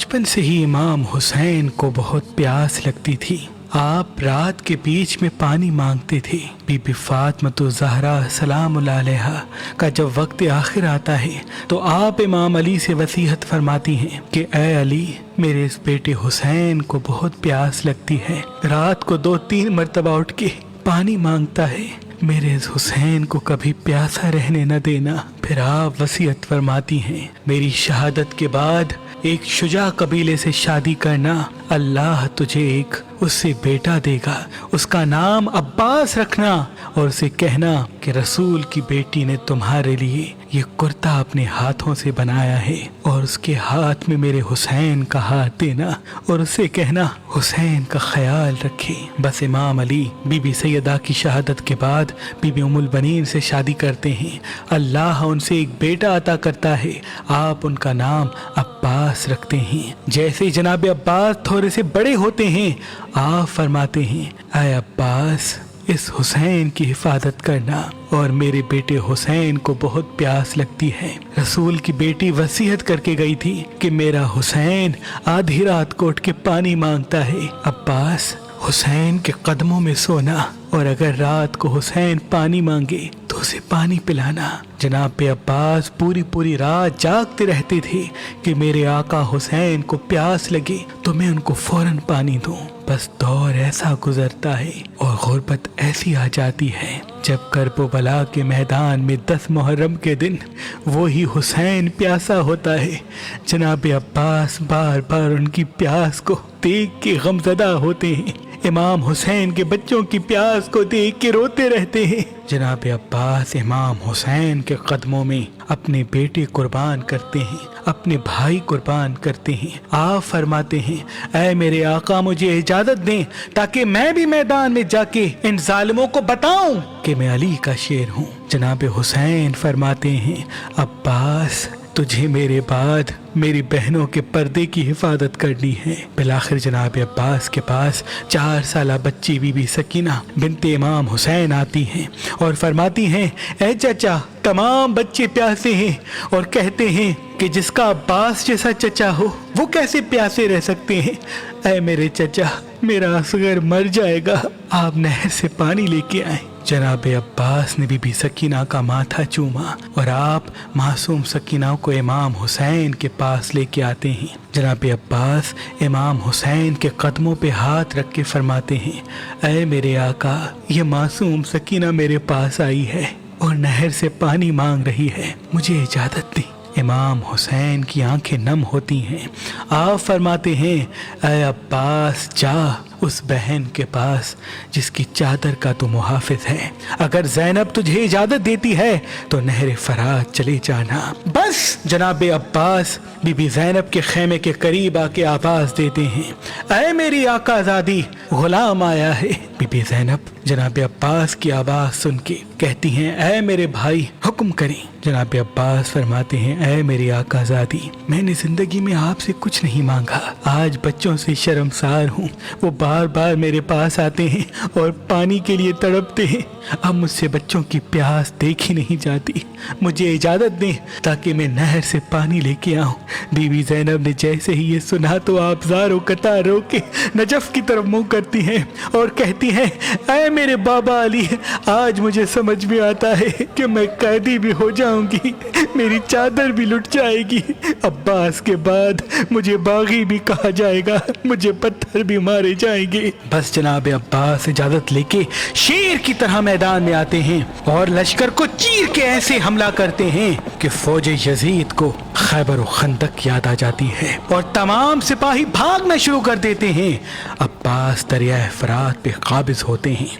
बचपन से ही इमाम हुसैन को बहुत प्यास लगती थी। आप रात के बीच में पानी मांगते थे। बीबी फातिमा ज़हरा सलाम अलैहा का जब वक्त आखिर आता है तो आप इमाम अली से वसीयत फरमाती हैं कि ए अली, मेरे इस बेटे हुसैन को बहुत प्यास लगती है, रात को 2-3 मरतबा उठ के पानी मांगता है, मेरे इस हुसैन को कभी प्यासा रहने न देना। फिर आप वसीयत फरमाती हैं, मेरी शहादत के बाद एक शुजा कबीले से शादी करना, अल्लाह तुझे एक उससे बेटा देगा, उसका नाम अब्बास रखना और उसे कहना कि रसूल की बेटी ने तुम्हारे लिए ये कुर्ता अपने हाथों से बनाया है और उसके हाथ में मेरे हुसैन का हाथ देना और उसे कहना हुसैन का ख्याल रखे। बस इमाम अली बीबी सैयदा की शहादत के बाद बीबी उम्मुल बनीन से शादी करते हैं। अल्लाह उनसे एक बेटा अता करता है, आप उनका नाम अब्बास रखते हैं। जैसे जनाब अब्बास थोड़े से बड़े होते हैं, आप फरमाते हैं, ऐ अब्बास, इस हुसैन की हिफाजत करना और मेरे बेटे हुसैन को बहुत प्यास लगती है। रसूल की बेटी वसीयत करके गई थी कि मेरा हुसैन आधी रात को उठ के पानी मांगता है, अब्बास हुसैन के कदमों में सोना और अगर रात को हुसैन पानी मांगे तो उसे पानी पिलाना। जनाब अब्बास पूरी रात जागते रहते थे कि मेरे आका हुसैन को प्यास लगे तो मैं उनको फौरन पानी दूं। बस दौर ऐसा गुजरता है और गुर्बत ऐसी आ जाती है जब करबला के मैदान में 10 मुहर्रम के दिन वही हुसैन प्यासा होता है। जनाब अब्बास बार बार उनकी प्यास को देख के गमज़दा होते हैं, इमाम हुसैन के बच्चों की प्यास को देख के रोते रहते हैं। जनाब अब्बास इमाम हुसैन के कदमों में अपने बेटे कुर्बान करते हैं, अपने भाई कुर्बान करते हैं। आप फरमाते हैं, ऐ मेरे आका, मुझे इजाजत दें ताकि मैं भी मैदान में जाके इन जालिमों को बताऊं कि मैं अली का शेर हूं। जनाब हुसैन फरमाते हैं, अब्बास तुझे मेरे बाद मेरी बहनों के पर्दे की हिफाजत करनी है। बिलाखिर जनाब अब्बास के पास 4 साला बच्ची बीबी सकीना बिनते इमाम हुसैन आती हैं और फरमाती हैं, ऐ चाचा, तमाम बच्चे प्यासे हैं और कहते हैं कि जिसका अब्बास जैसा चचा हो वो कैसे प्यासे रह सकते हैं। ऐ मेरे चचा, मेरा असगर मर जाएगा, आप नहर से पानी लेके आए। जनाब अब्बास ने बीबी सकीना का माथा चूमा और आप मासूम सकीना को इमाम हुसैन के पास लेके आते हैं। जनाब अब्बास इमाम हुसैन के कदमों पे हाथ रख के फरमाते हैं, ऐ मेरे आका, ये मासूम सकीना मेरे पास आई है और नहर से पानी मांग रही है, मुझे इजाजत दी। इमाम हुसैन की आंखें नम होती हैं। आप फरमाते हैं, ऐ अब्बास, जा उस बहन के पास जिसकी चादर का तो मुहाफिज है, अगर ज़ैनब तुझे इजाजत देती है तो नहर फरात चले जाना। बस जनाब अब्बास बीबी ज़ैनब के खेमे के करीब आके आवाज़ देते हैं, ऐ मेरी आकाज़ादी, गुलाम आया है। बीबी ज़ैनब जनाब अब्बास की आवाज़ सुन के कहती हैं, ऐ मेरे भाई, हुक्म करें। जनाब अब्बास फरमाते हैं, ऐ मेरी आकाज़ादी, मैंने ज़िंदगी में आपसे कुछ नहीं मांगा, आज बच्चों से शर्मसार हूँ। वो बार बार मेरे पास आते हैं और पानी के लिए तड़पते हैं, अब मुझसे बच्चों की प्यास देखी नहीं जाती, मुझे इजाज़त दें ताकि मैं नहर से पानी लेके आऊँ। बीबी ज़ैनब ने जैसे ही ये सुना तो आप ज़ारो कतार रो के नजफ की तरफ मुँह करती हैं और कहती हैं, ऐ मेरे बाबा अली, आज मुझे समझ में आता है कि मैं कैदी भी हो जाऊंगी, मेरी चादर भी लुट जाएगी, अब्बास के बाद मुझे बागी भी कहा जाएगा, मुझे पत्थर भी मारे जाएंगे। बस जनाब अब्बास इजाजत लेके शेर की तरह मैदान में आते हैं और लश्कर को चीर के ऐसे हमला करते हैं कि फौज यजीद को खैबर और खंदक याद आ जाती है और तमाम सिपाही भागना शुरू कर देते हैं। अब्बास दरिया फरात पे काबिज होते हैं,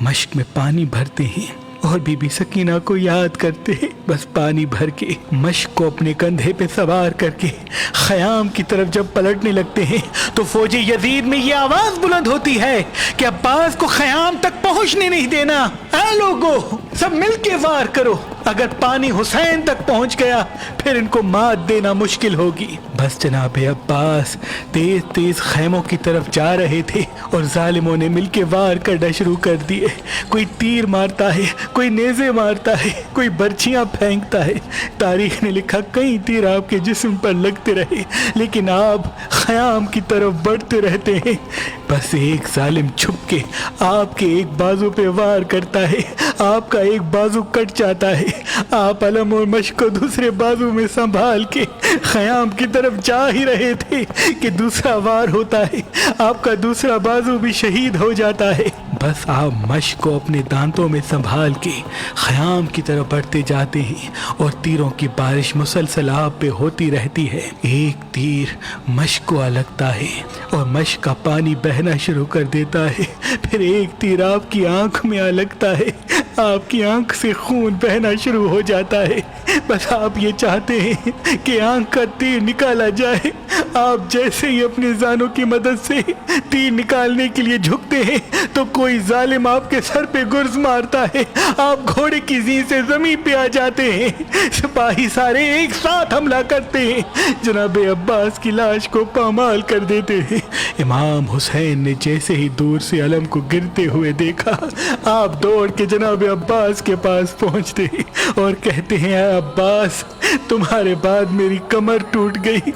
मश्क में पानी भरते हैं और बीबी सकीना को याद करते हैं। बस पानी भर के मश्क को अपने कंधे पे सवार करके ख़याम की तरफ जब पलटने लगते हैं तो फौज यजीद में ये आवाज़ बुलंद होती है कि अब्बास को ख़याम तक पहुंचने नहीं देना, ऐ लोगो सब मिलके वार करो। اگر پانی حسین تک پہنچ گیا پھر ان کو مات دینا مشکل ہوگی۔ بس جناب عباس تیز تیز خیموں کی طرف جا رہے تھے اور ظالموں نے مل کے وار کرنا شروع کر دیے۔ کوئی تیر مارتا ہے، کوئی نیزے مارتا ہے، کوئی برچیاں پھینکتا ہے۔ تاریخ نے لکھا کئی تیر آپ کے جسم پر لگتے رہے لیکن آپ خیام کی طرف بڑھتے رہتے ہیں۔ بس ایک ظالم چھپ کے آپ کے ایک بازو پہ وار کرتا ہے، آپ کا ایک بازو کٹ جاتا ہے، آپ علم اور مشق کو دوسرے بازو میں سنبھال کے خیام کی طرف جا ہی رہے تھے کہ دوسرا وار ہوتا ہے، آپ کا دوسرا بازو بھی شہید ہو جاتا ہے۔ بس آپ مشق کو اپنے دانتوں میں سنبھال کے خیام کی طرف بڑھتے جاتے ہیں اور تیروں کی بارش مسلسل آپ پہ ہوتی رہتی ہے۔ ایک تیر مشق کو لگتا ہے اور مشق کا پانی بہنا شروع کر دیتا ہے، پھر ایک تیر آپ کی آنکھ میں لگتا ہے، آپ کی آنکھ سے خون بہنا شروع ہو جاتا ہے۔ بس آپ یہ چاہتے ہیں کہ آنکھ کا تیر نکالا جائے۔ آپ جیسے ہی اپنے زانوں کی مدد سے تیر نکالنے کے لیے جھکتے ہیں تو کوئی ظالم آپ کے سر پہ گرز مارتا ہے، آپ گھوڑے کی زین سے زمین پہ آ جاتے ہیں۔ سپاہی سارے ایک ساتھ حملہ کرتے ہیں، جناب عباس کی لاش کو پامال کر دیتے ہیں۔ امام حسین نے جیسے ہی دور سے علم کو گرتے ہوئے دیکھا، آپ دوڑ کے جناب عباس کے پاس پہنچتے اور کہتے ہیں، اے عباس تمہارے بعد میری کمر ٹوٹ گئی،